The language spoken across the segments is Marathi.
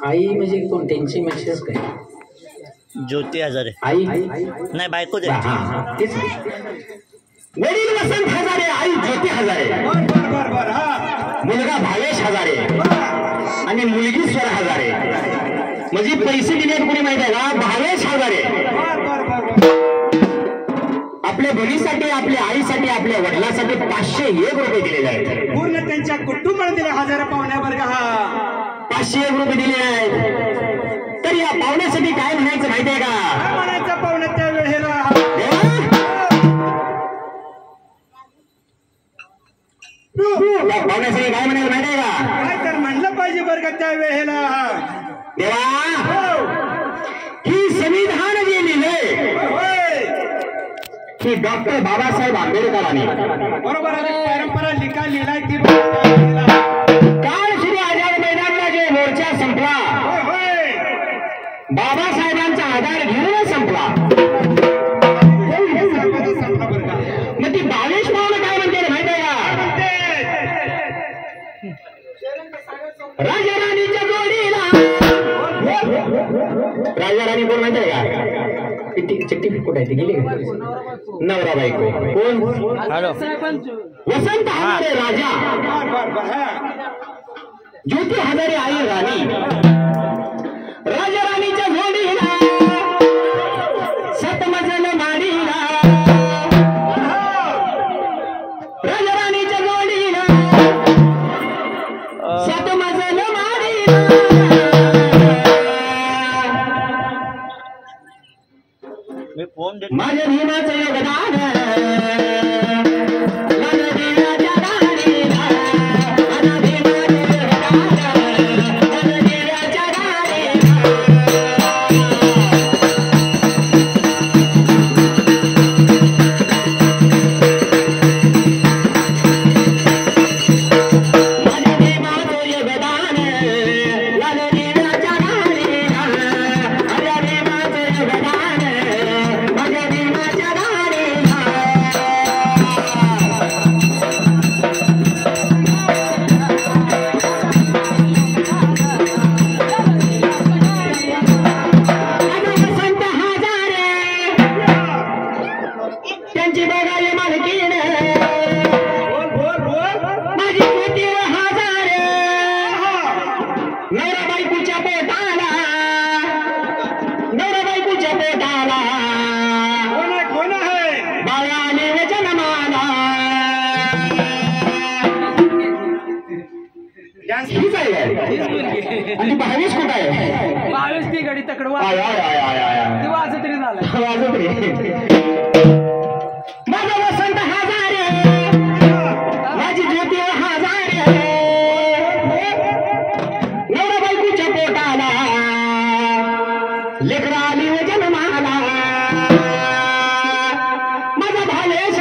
आई म्हणजे कोण त्यांची मेसेज काय? ज्योती हजारे आई नाही बायको तेच वडील वसंत हजारे, आई ज्योती हजारे, मुलगा भावेश हजारे आणि मुलगी स्वर हजारे. म्हणजे पैसे दिले कोणी माहिती आहे का? भावेश हजारे आपल्या बहिणीसाठी, आपल्या आईसाठी, आपल्या वडिलांसाठी 501 रुपये दिलेले आहेत. पूर्ण त्यांच्या कुटुंबाला दिले हजार पाहुण्यावर का 501 रुपये दिलेले आहेत. तर या पाहुण्यासाठी काय म्हणायचं माहिती आहे का? म्हणायचं पाहुण्या त्या वेळेला पाहुण्यासाठी काय म्हणायचं माहिती आहे का? काय तर म्हणलं पाहिजे बरं का त्या वेळेला. देवा ही संविधान जे लिहिले की डॉक्टर बाबासाहेब आंबेडकरांनी बरोबर आहे. परंपरा लिहिलाय ती काल श्री आझाद मैदानला जे मोर्चा संपला बाबासाहेबांचा आधार घेऊन संपला. मग ती 22 पावलं काय म्हणते माहिती आहे का? राजा राणीच्या जोडीला राजा राणी कोण माहिती आहे का? चिठ्ठी कुठे आहे ती गेली का? नवरा बायको कोण? वसंत हजारे राजा, ज्योती हजारे आई राणी. राजा राणीच्या जोडीला सतमजल माडीला, राजा राणीच्या जोडीला सतमजल माडीला. मी फोन देतो. माझ्या भीमाचं योगदान आणि 22 कुठं आहे? 22 ती गाडी तकड वाजत तरी झालं. माझा वसंत हजारे, माझी ज्योती हजारे, नवरा बायकोच्या पोटाला लेकरं आली व जन्माला. माझा भावेश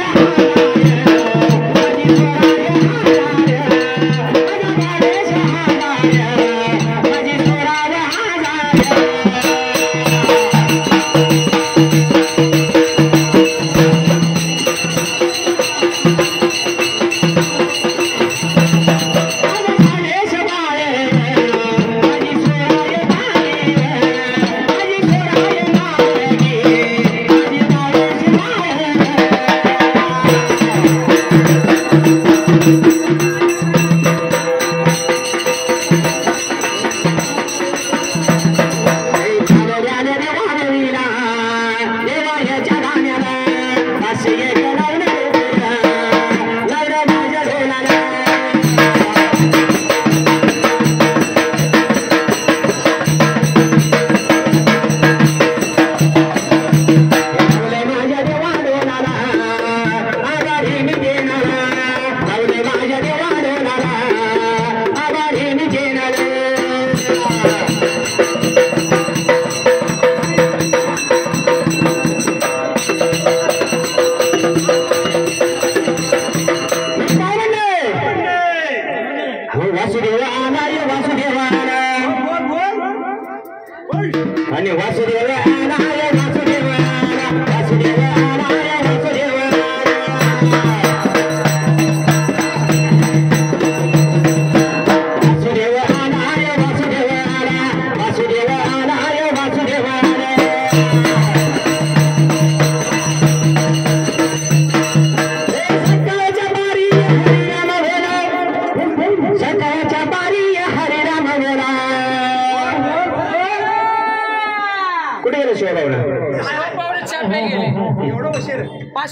आणि वासुदेव आलाय वासुदेव आला वासुदेव आलाय वासुदेव वासुदेव आलाय वासुदेव आला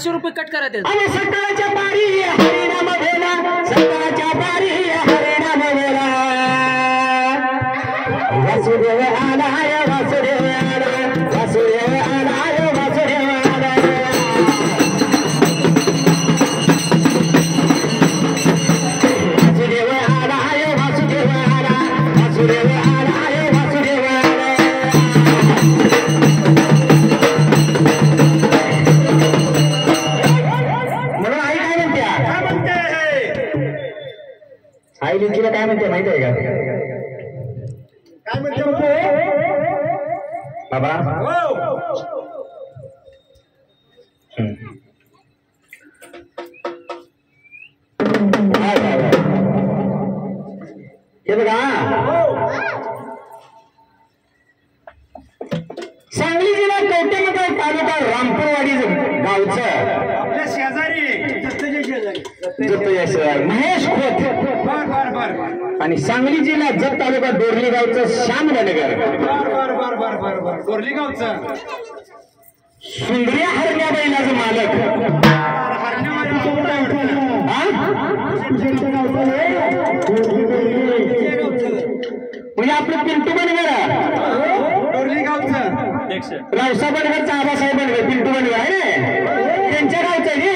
500 रुपये कट करा त्यात. आणि सकाळच्या पारी हरिनाम बोला, सकाळच्या पारी हरिनाम बोला. वासुदेव आलाय, वासुदेव आलाय, वासुदेव आलाय, वासुदेव आलाय. वासुदेव आलाय, वासुदेव आलाय, वासुदेव आलाय, वासुदेव आलाय. म्हणून आई काय म्हणते? आई लिखीला काय म्हणते माहिती आहे का? काय म्हणते बाबा? हे बघा, सांगली जिल्हा कवटेमंकाळ तालुका रामपूरवाडी गावचं आपल्या शेजारी महेश खोत बर बर बर आणि सांगली जिल्हा जत तालुका डोरली गावचं श्यामनगर बर बर बर बर बर बर कोरली गावचं सुंदर्या हरण्या बैलाचं मालक. हा? म्हणजे आपलं पिंटू बनगर, कोरली गावचं रावसा बनगरचा आबासाहेब बनगर, पिंटू बनगर आहे ना, त्यांच्या गावचं आहे रे.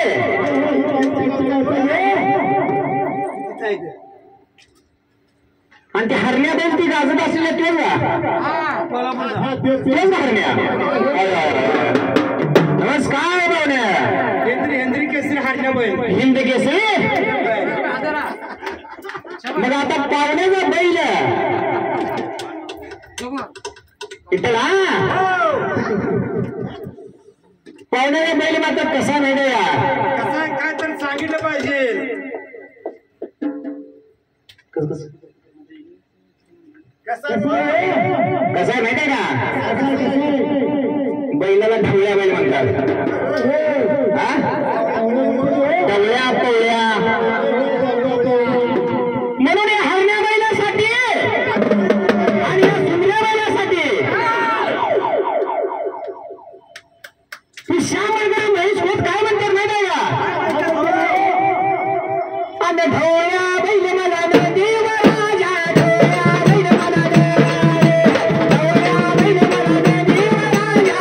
आणि ते हरण्या बैल ती गाजत असलेल्या तोच हरण्या. नमस्कार पाहुण्या. हेंद्री केसरी हाडल्या बैल हिंद केसरी. मग आता पाहुण्याचा बैल इथं पाहुण्याचा बैल मात्र कसा नाही का यार? कसं आहे, काय तर सांगितलं पाहिजे. कसं आहे कसा आहे माहिती आहे का? बैलाला ढवळ्या बैल म्हणतात. हा? ढवळ्या पवळ्या म्हणून या हरण्या बैलासाठी आणि या सुंदऱ्या बैलासाठी श्यामनगर महेश खोत काय म्हणतात माहिती आहे का? आणि ढवळ्या बैल मला देवराजा, ढवळ्या बैल मला ढवळ्या बैल मला देवराजा,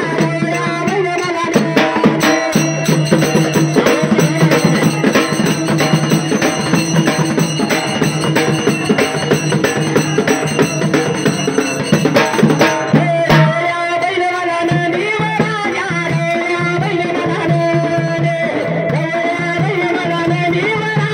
ढवळ्या बैल मला ढवळ्या बैल मला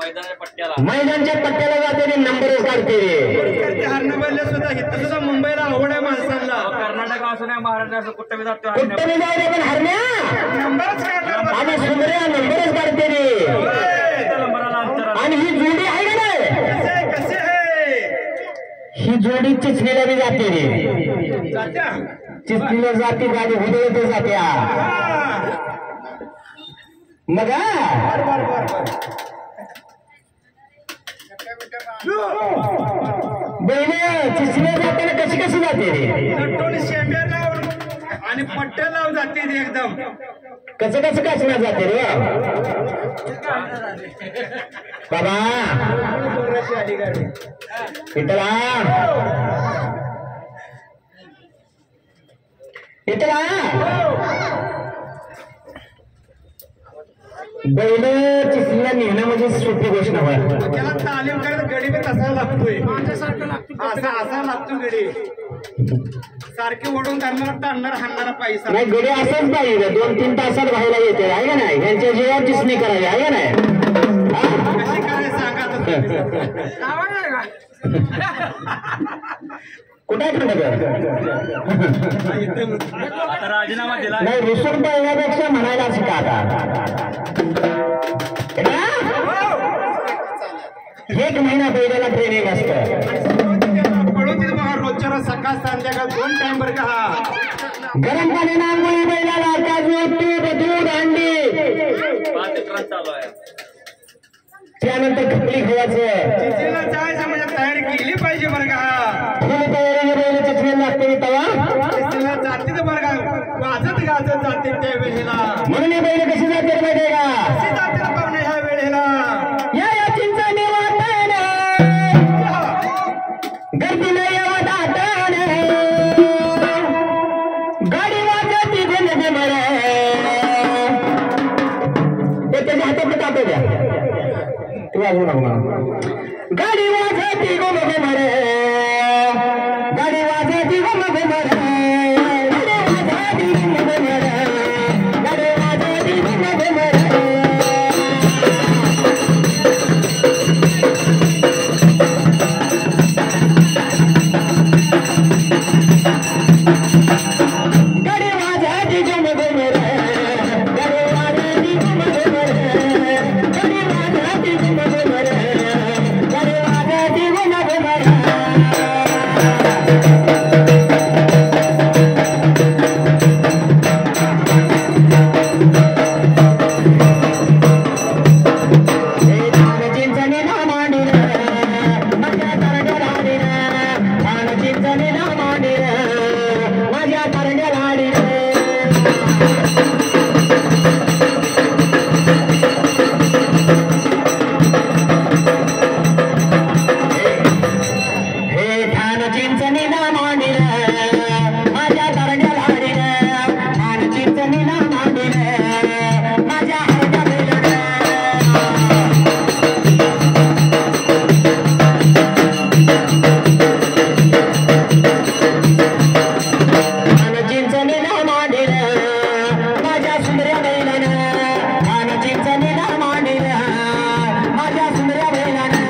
मैदानच्या पट्ट्याला जाते ते नंबरच काढते करते हरणं बैल सुद्धा इथं सुद्धा मुंबईला आवड आहे माणसांना कर्नाटक असं नाही महाराष्ट्र असं कुठं बी जातो कुठं बी जाऊ दे पण हरण्या नंबरच काढणार आणि सुंदर्या नंबरच काढते रे आणि ही जोडी आहे का नाही कसे आहे ही जोडी चिचणीला बी जाते रे जात्या चिचणीला जाते गाडी उदळते जात्या मग बैल चिचणीला जाताना कशी कशी जाते रे नटोली शेंब्या लावून आणि पट्ट्या लावून जाते ती एकदम कसं कसं काचणार जाते रे बाबा आली गाडी इथला बैल चिचणीला नेणं म्हणजे सोपी गोष्ट नव्हे त्याला तालीम करत गडी बी तसा लागतोय असा लागतो गडी सारखे ओढून धरणार टाणणार हाणणारा पैसा नाही गडी असंच पाहिजे 2-3 तासात व्हायला येते आहे का नाही यांच्या जीवावर चिचणी करावी आहे का नाही कशी काय सांगा कुठे राजीनामा दिला नाही रुसून पळण्यापेक्षा म्हणायला शिका आता एक महिना बैलाला ट्रेनिंग असतं पळून तिथे बघा रोजच्या सकाळ संध्याकाळ 2 टाइम बरं का हा गरम पाण्यानं आंघोळी बैलाला काजू तूप दूध अंडी 5 रन चालू आहे त्यानंतर खपली खायचं चिचणीला जायचं म्हणजे तयारी केली पाहिजे बरं का हा फुल तयारी बैल चिचणीला लागते तवा चिचणीला जाते तर बरं का वाजत गाजत जाते त्या वेळेला म्हणून हे बैल कशी जाते माहिती आहे का कशी जाते ना पाहुणे ह्या वेळेला या चिंचणी वाटण गर्दीला यावं दाटण गाडी वाजती जनते मरे त्याच्या हातात तापे द्या तू वाजवू नको गाडी वाजती गोमगे मरे गाडी वाजती गोमगे मरे गाडी वाजती गोमगे मरे गाडी वाजती गोमगे मरे गाडी वाजती गोमगे मरे गाडी वाजती गोमगे मरे गाडी वाजती गोमगे मरे गाडी वाजती गोमगे मरे चिंचणी ना मांडीर माझ्या तरड्या लाडीर चिंचणी ना मांडीर माझ्या तरड्या लाडीर हे ठाण चिंचणी ना मांडीर माझ्या तरड्या लाडीर ठाण चिंचणी ना मांडीर माझ्या हरड्या बेलर चिंचणी ना मांडीर माझ्या सुंदर्या बैलानं चिंचणी ना मांडीर माझ्या सुंदर्या बैलानं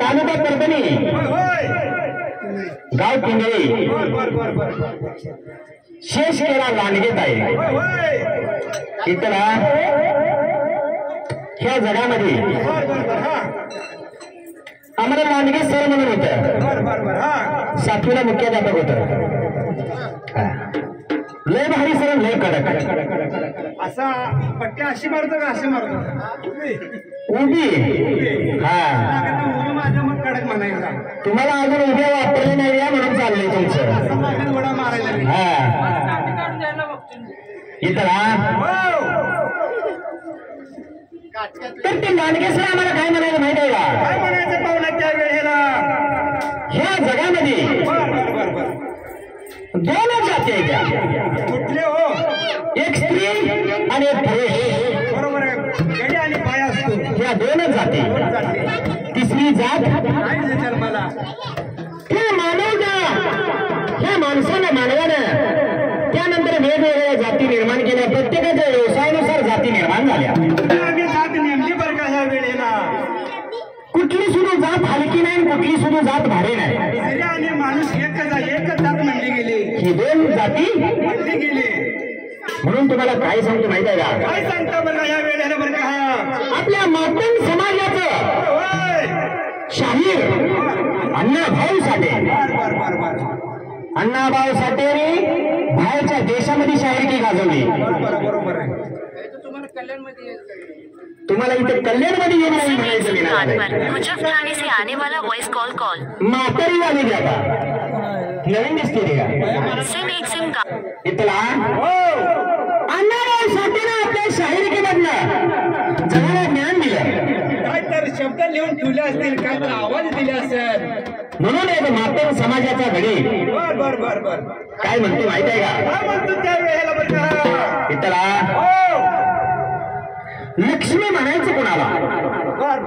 तालुका परभणी गाव पिंगळी शेष केला लांडगेत आहे इतर ह्या जगामध्ये आम्हाला लांडगे सर म्हणून होतं 7वीला मुख्याध्यापक होत लय भारी सर लय कडक असा पट्ट्या अशी मारतो का अशी मारतो उभी हा माझ्या मग कडक म्हणायचा तुम्हाला अजून उभ्या वापरले नाही या म्हणून चाललंय तुमचं असं माझ्या घोडा मारायला हा इतर तर ते लांडगे सर आम्हाला काय म्हणायला माहित आहे का काय म्हणायचं पाहुणा त्या वेळेला ह्या जगामध्ये दोनच जाती आहेत त्या कुठले हो एक स्त्री आणि एक पुरुष बरोबर आहे गडी आणि पाय असतो हे जाती. तिसरी जात काय जे जन्माला ह्या माणसानं मानवानं त्यानंतर वेगवेगळ्या जाती निर्माण केल्या. प्रत्येकाच्या व्यवसायानुसार जाती निर्माण झाल्या. आम्ही जात नेमली बरं का ह्या वेळेला. कुठली सुद्धा जात हलकी नाही, कुठली सुद्धा जात भारी नाही. स्त्री आणि माणूस एकच जात म्हणली गेली, ही दोन जाती म्हणली गेली. म्हणून तुम्हाला काय सांगतो माहित आहे का? काय सांगता बरं या वेळेला बरं का? आपल्या मातंग समाजाचं होय. शाहीर अण्णाभाऊ साठे. अण्णाभाऊ साठेने बाहेरच्या देशामध्ये शाहिरकी गाजवली. बरोबर आहे. तुम्हाला इथे कल्याणमध्ये येऊन नाही म्हणायचं मी नाही. गुजरात थाने से आने वाला वॉइस कॉल म्हातारी झालेली आता नवीन दिसते रे का? सिम एक सिम का इथला अण्णाभाऊ साठेनं आपल्या शाहिरकीमधनं जगाला ज्ञान दिलं. काय तर शब्द लिहून ठेवले असतील, काय तर आवाज दिले असेल. म्हणून एक मातंग समाजाचा घडी बर काय म्हणतो माहित आहे का? काय म्हणतो त्या वेळेला बरं का? इथला लक्ष्मी म्हणायचं कोणाला? बर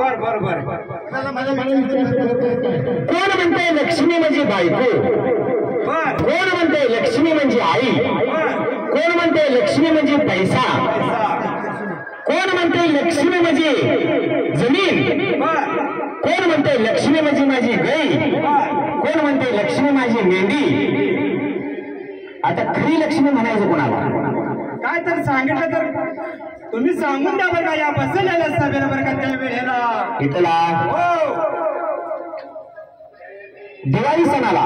कोण म्हणते लक्ष्मी म्हणजे बायको, बर कोण म्हणते लक्ष्मी म्हणजे आई, कोण म्हणते लक्ष्मी म्हणजे पैसा, कोण म्हणते लक्ष्मी म्हणजे जमीन, कोण म्हणते लक्ष्मी म्हणजे माझी गाई, कोण म्हणते लक्ष्मी माझी मेंढी. आता खरी लक्ष्मी म्हणायचं कोणाला? काय तर सांगितलं तर तुम्ही सांगून द्या बरं का या बसलेल्या सभेला बरं का त्या वेळेला. इथला हो दिवाळी सणाला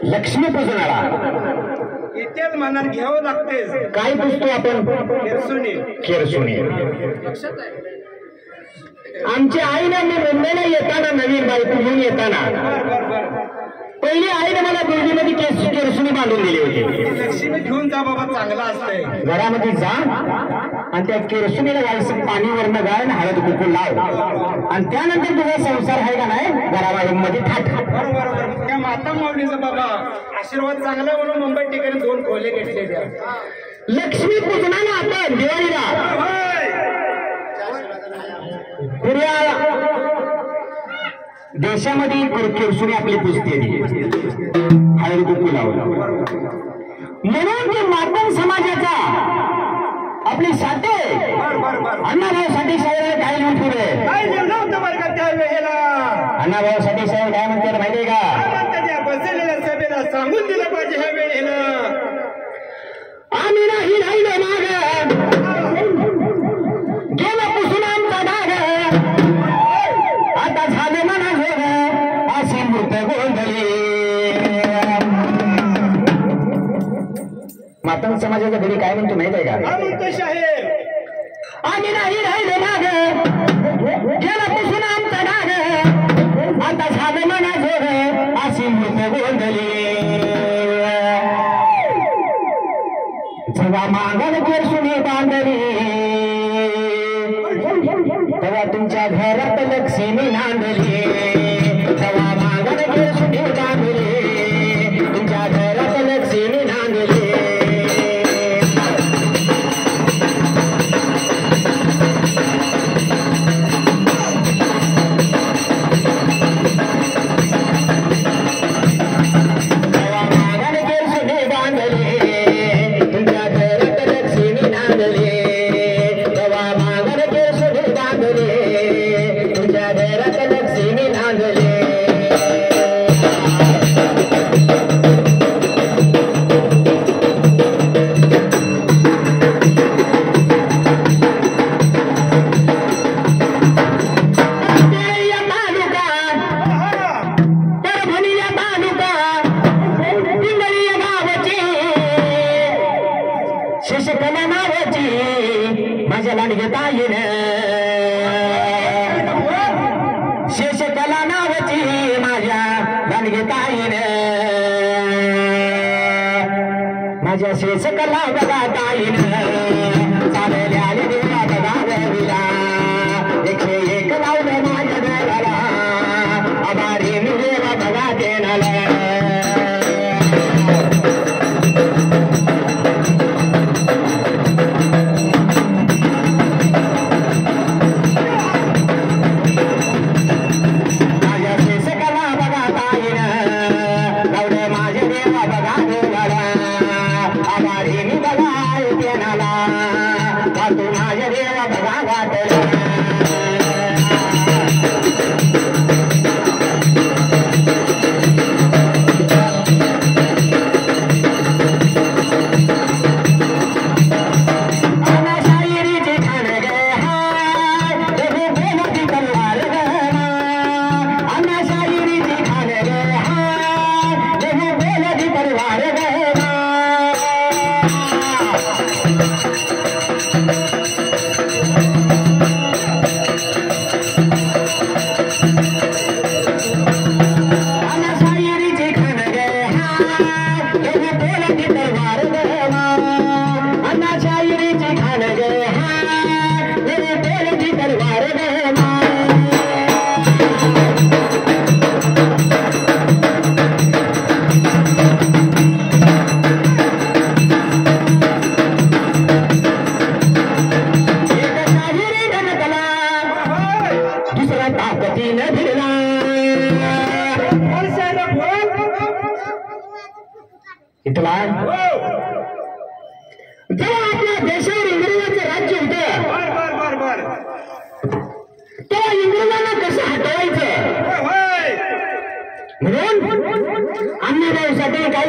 लक्ष्मी पूजनाला इथेच मनात घ्यावं लागतेच. काय पुजतो आपण? खिरसुनी. आमच्या आईने मी मुंबईला येताना नवीन बायको घेऊन येताना पहिली आईने मला बिल्डीमध्ये केरसुनी बांधून दिली होती. लक्ष्मी घेऊन जा बाबा, चांगला असतंय. घरामध्ये जा आणि त्या केरसुनीला जायचं पाणी वरनं गाळ हळद कुकू लाव आणि त्यानंतर तुझा संसार आहे का नाही घरामध्ये थाट. बरोबर. त्या माता माऊलीचा बाबा आशीर्वाद चांगला म्हणून मुंबई ठिकाणी 2 खोले घेतले. त्या लक्ष्मी पूजनाला आपण दिवाळीला देशामध्ये केरसुनी आपली पुजते हळद कुकू लावलं. म्हणून ते मातंग समाजाचा आपली साठे अण्णाभाऊ साठे साहेब काय लिहून ठेवले? काय लिहिलं होतं बरं का त्या वेळेला? अण्णाभाऊ साठे साहेब काय म्हणतात माहितीये का? काय म्हणतात त्या बसलेल्या सभेला सांगून दिलं पाहिजे ह्या वेळेला. आम्ही नाही राहिलो माग, गेला पुसून आमचा डाग, आता झालं म्हणा जोग अशी मृत गोंधळी. मातंग समाजाच्या घरी काय म्हणतो माहित आहे का? काय म्हणतो शाहीर? आम्ही नाही राहिलो माग, गेला पुसून आमचा डाग, आता झालं म्हणा जोग अशी मृत गोंधळी. जेव्हा मागण केरसुनी बांधली तेव्हा तुमच्या घरात लक्ष्मी नांदली. तेव्हा मागण केरसुनी बांधली तुमच्या घरात लक्ष्मी नांदली. शेषकला नावाची माझ्या गाणगेताईने, माझ्या शेषकला बघा ताईनं चालल्या देवा बघा देवीला. 101 लावलं माझ्या देवाला, आभारी मी देवा बघा देणाला. इथला जेव्हा आपल्या देशावर इंग्रजांचं राज्य होतं बर बर बर बर तेव्हा इंग्रजांना कसं हटवायचं म्हणून अण्णाभाऊ साठे काय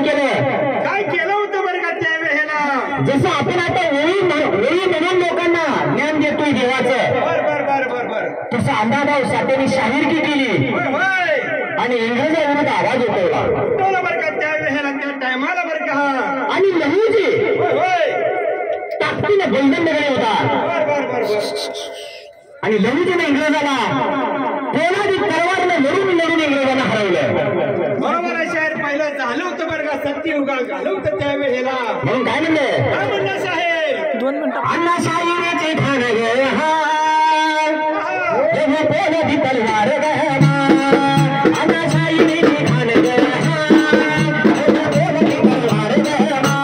केलं होतं बरं का त्यावेळेला जसं आपण आता ओळी म्हणून लोकांना ज्ञान देतोय देवाचं बर बर बर बर बर तसं अण्णाभाऊ साठेंनी शाहिरकी केली आणि इंग्रजांविरुद्ध आवाज उठवला बरं का त्यावेळेला त्या टायमाला बरं का आणि लहूजी ताकदीने बंधन निघाले होता बर बर बर बर आणि लहूजीने इंग्रजाला पोलादी तलवारने लढून इंग्रजांना हरवलं बरोबर आहे शाहीर पहिलं झालं होतं बरं का सत्ययुगात झालं होतं त्यावेळेला म्हणून काय म्हणलं शाहीर 2 मिनिटं अण्णा शाहिरीचे ठाण गे हा पोलादी तलवार गहना अण्णा शाहिरीचे ठाण गे हा पोलादी तलवार गहना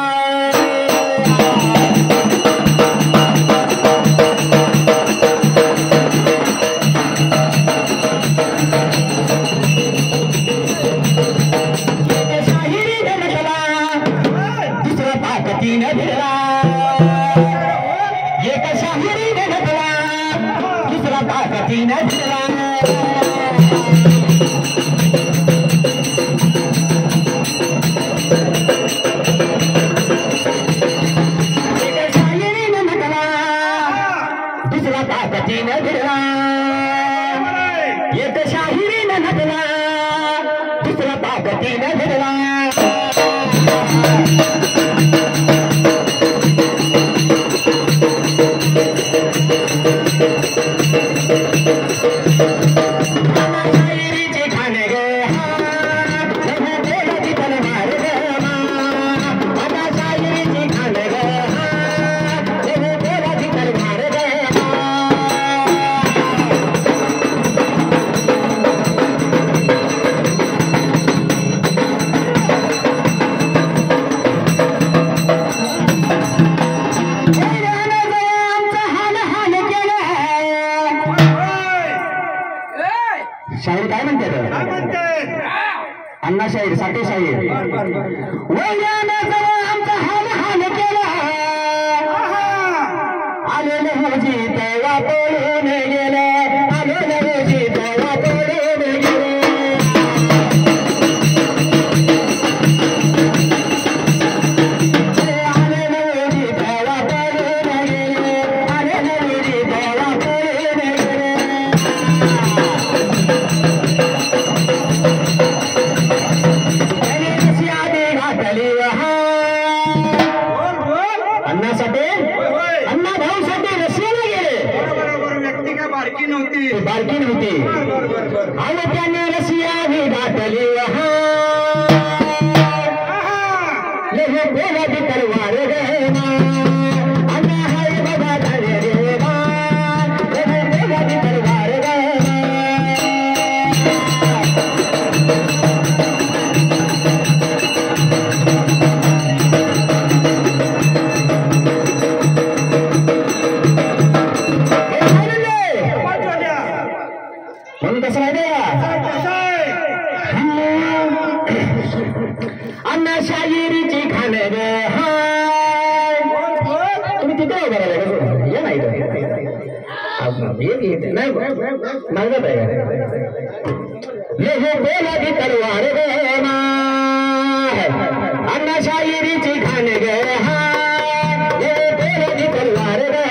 शाहीर काय म्हणतात अण्णा शाहीर साठे शाहीर आमचा हाल केला आले लहूजी तेव्हा पळून गेले आले लहूजी तेव्हा पळून गेले आले लहूजी तेव्हा पळून गेले आले लहूजी तेव्हा पळून गेले अण्णाभाऊ साठे रशियाला गेले बरोबर व्यक्ती काय बारकी नव्हती बारकी नव्हती आणि त्याने रशिया ही गाठली पोलादी तलवार गहना अण्णा हाय बघा झाले रे पोलादी तलवार गहना म्हणून कसं माहिती अण्णा शाहिरीची खाण गे हाय तुम्ही तिथे उभं राहिला ये नाही नाही मागत आहे पोलादी तलवार गे अण्णा शाहिरीची खाण गे हाय पोलादी तलवार गे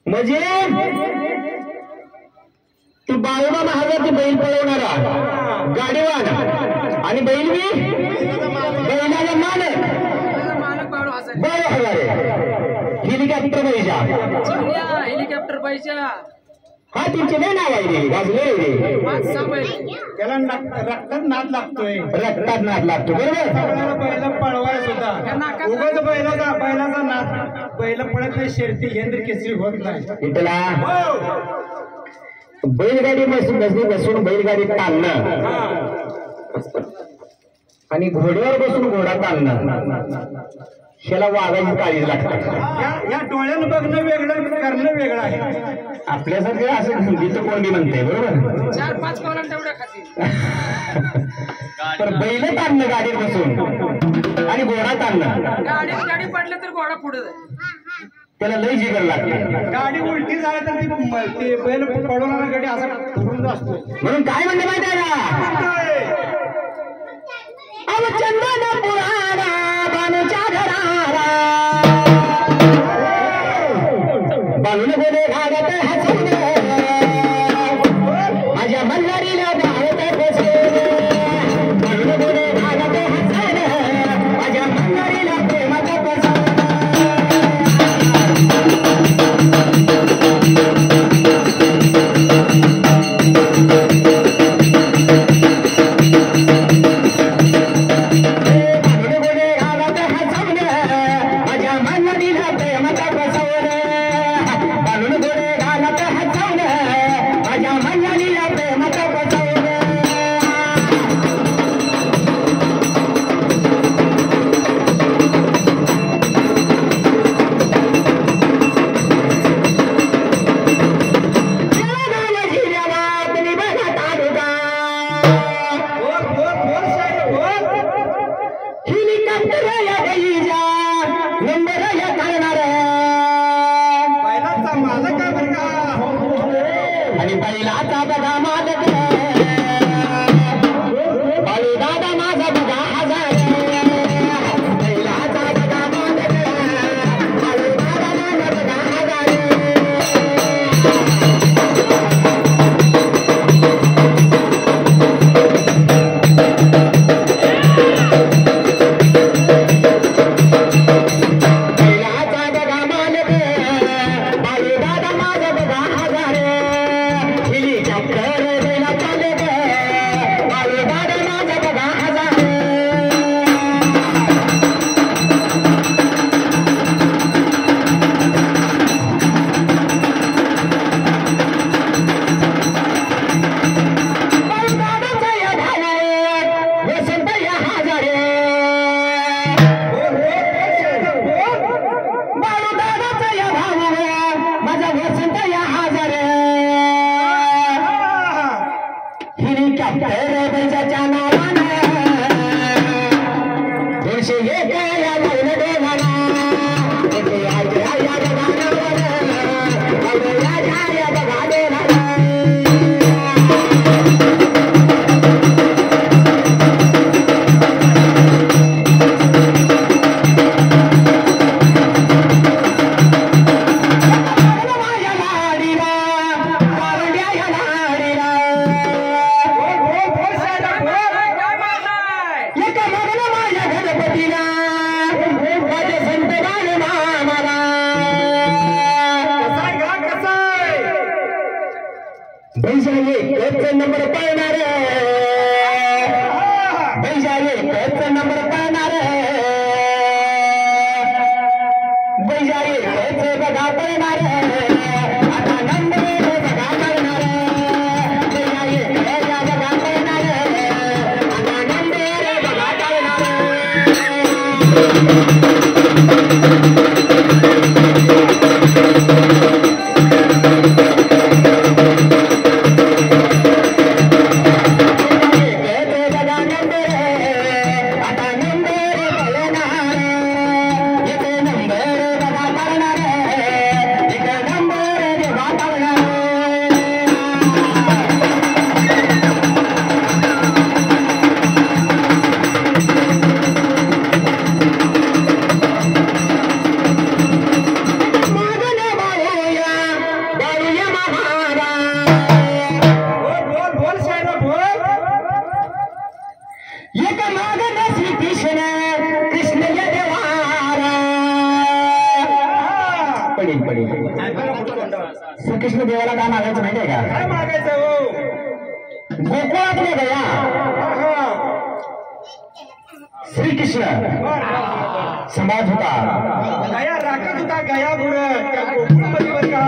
म्हणजे ती 52 महाराज ती बैल पळवणारा गाडीवान आणि बैल बी बैलाला मालक मालक 12,000 हेलिकॉप्टर पैसा हेलिकॉप्टर पाहिजे हा तुमचे नाही नाव आहे गाजले 5-6 बैल त्याला रक्तात नाद लागतोय रक्तात नाद लागतो बरोबर सगळ्याला बैल पळवाय सुद्धा उगाच बैलाचा नाद बैल पळत नाही शर्ती हेंद्र केसरी होत नाही इथला हो बैलगाडी बसून बैलगाडी ताणणं आणि घोड्यावर बसून घोडा ताणणं ह्याला वागायची काळजी लागते या डोळ्यानं बघणं वेगळं करणं वेगळं आहे आपल्यासारखं असं हिंदीचं कोंडी म्हणते बरोबर 4-5 पावलं तेवढ्या खातील तर बैल ताणणं गाडीत बसून आणि घोडा ताणणं गाडी पडलं तर घोडा पुढे जाईल त्याला लय जिगर लागते गाडी उलटी झाली तर ती बैल पळवणारा गाडी असा धरून असतो म्हणून काय म्हणते माहिती आहे का चंदन पुराणा बानूच्या घराला बालून गोदे घालत हसून माझ्या मल्हारीला धावत बसले बालून गोदे घालत हसून माझ्या मल्हारीला प्रेमात बसले आणि बैलाचा बघा मालक बाळू दादा माझा बघा हजार बैलाचा बघा मालक बाळू दादा माझा बघा हजार बैलाचा बघा मालक बाळू दादा माझा बघा हजार हेलिकॉप्टर बैला चालत बाळू दादा माझा बघा हजार बाळूदादाचा या भाऊ वसंत या हजारे बाळूदादाचा या भाऊ माझा वसंत या हजारे हेलिकॉप्टर बैजाच्या नावानं 201 या लावलं डोलाला ते या बघानावर या बघा डोलाला माझ्या लाडीला कारंड्या या लाडीला एका मगन माझ्या गणपतीला माझे संत बाळ मामाला बैजाले एकच नंबर पाळणार बैजाले एकच नंबर पाळणार बैजाले एकच बघा पळणार आता नंबर बघा करणार बैजाले एकच बघा पळणार आता नंबर बघा करणार नंबर पडेल पडेल श्रीकृष्ण देवाला काय मागायचं माहिती आहे का? काय मागायचं हो? गोकुळातले गया श्रीकृष्ण सांभाळत होता गया राखत होता गया बुडत त्या गोकुळमध्ये बरं का.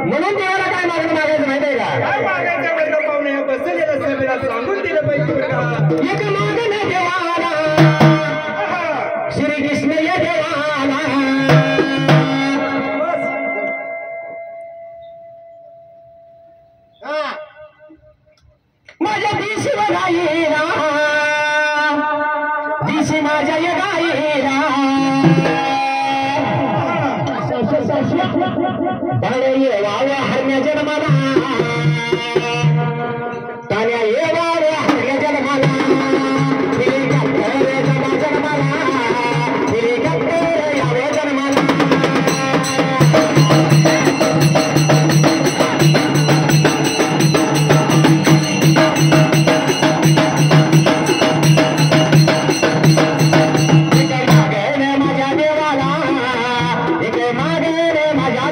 म्हणून देवाला काय मागायचं माहिती आहे का? काय मागायचं वेळ पाहुणे बसलेलं सभेला सांगून दिलं पाहिजे बरं का. एक मागणे देवाला श्रीकृष्ण या देवाला बस. हा. माझ्या दिशी गाईला दिशी माझ्या या गाईला बळे येवाव्या हरण्या जन्माला तान्या येवाव्या हरण्या जन्माला जन्माला याव्या जन्माला माझ्या देवाला एक मागे माझ्या